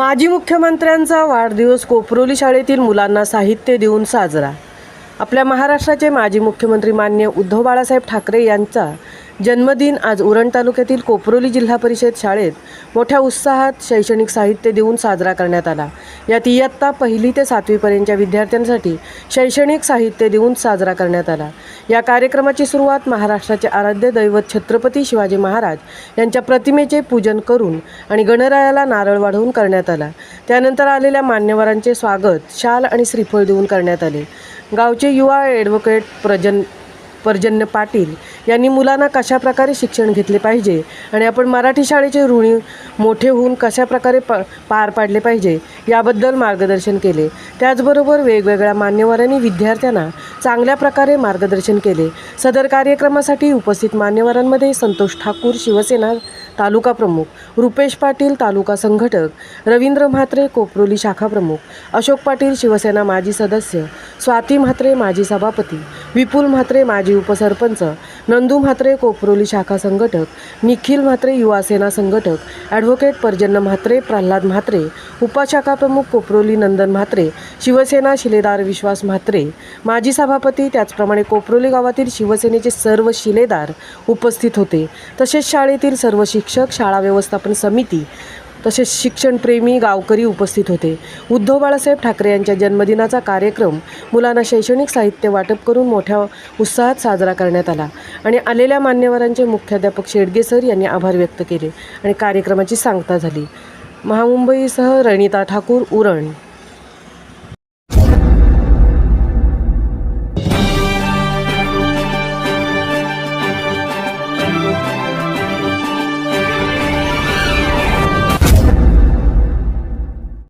माजी मुख्यमंत्र्यांचा वाढदिवस कोपरोली शाळेतील मुलांना साहित्य देऊन साजरा। आपल्या महाराष्ट्राचे माजी मुख्यमंत्री माननीय उद्धव बाळासाहेब ठाकरे यांचा जन्मदिन आज उरण तालुक्यातील कोपरोली जिल्हा परिषद शाळेत मोठ्या उत्साहात शैक्षणिक साहित्य देऊन साजरा करण्यात आला। यात इयत्ता 1ली ते 7वी पर्यंतच्या विद्यार्थ्यांसाठी शैक्षणिक साहित्य देऊन साजरा करण्यात आला। या कार्यक्रमाची सुरुवात महाराष्ट्राचे आराध्य दैवत छत्रपती शिवाजी महाराज यांच्या प्रतिमेचे पूजन करून आणि गणरायाला नारळ वाढवून करण्यात आला। त्यानंतर आलेल्या मान्यवरांचे स्वागत शाल आणि श्रीफळ देऊन करण्यात आले। गावचे युवा ॲडव्होकेट पर्जन्य पाटील यांनी मुलांना कशा प्रकारे शिक्षण घेतले पाहिजे आणि आपण मराठी शाळेचे ऋणी मोठे होऊन कशा प्रकारे पार पाडले पाहिजे याबद्दल मार्गदर्शन केले। त्याचबरोबर वेगवेगळ्या मान्यवरांनी विद्यार्थ्यांना चांगल्या प्रकारे मार्गदर्शन केले। सदर कार्यक्रमासाठी उपस्थित मान्यवरांमध्ये संतोष ठाकूर शिवसेना तालुका प्रमुख, रुपेश पाटील तालुका संघटक, रवींद्र म्हात्रे कोपरोली शाखा प्रमुख, अशोक पाटील शिवसेना माजी सदस्य, स्वाती म्हात्रे माजी सभापती, विपुल म्हात्रे माजी उपसरपंच, नंदू म्हात्रे कोपरोली शाखा संघटक, निखिल म्हात्रे युवा सेना संघटक, ॲडव्होकेट पर्जन्य म्हात्रे प्रल्हाद म्हात्रे उपशाखा प्रमुख कोपरोली नंदन म्हात्रे, शिवसेना शिलेदार विश्वास म्हात्रे माजी सभापती, त्याचप्रमाणे कोपरोली गावातील शिवसेनेचे सर्व शिलेदार उपस्थित होते। तसेच शाळेतील सर्व शिक्षक, शाळा व्यवस्थापन समिती तसेच शिक्षणप्रेमी गावकरी उपस्थित होते। उद्धव बाळासाहेब ठाकरे यांच्या जन्मदिनाचा कार्यक्रम मुलांना शैक्षणिक साहित्य वाटप करून मोठ्या उत्साहात साजरा करण्यात आला आणि आलेल्या मान्यवरांचे मुख्याध्यापक शेडगे सर यांनी आभार व्यक्त केले आणि कार्यक्रमाची सांगता झाली। महामुंबईसह रणिता ठाकूर, उरण।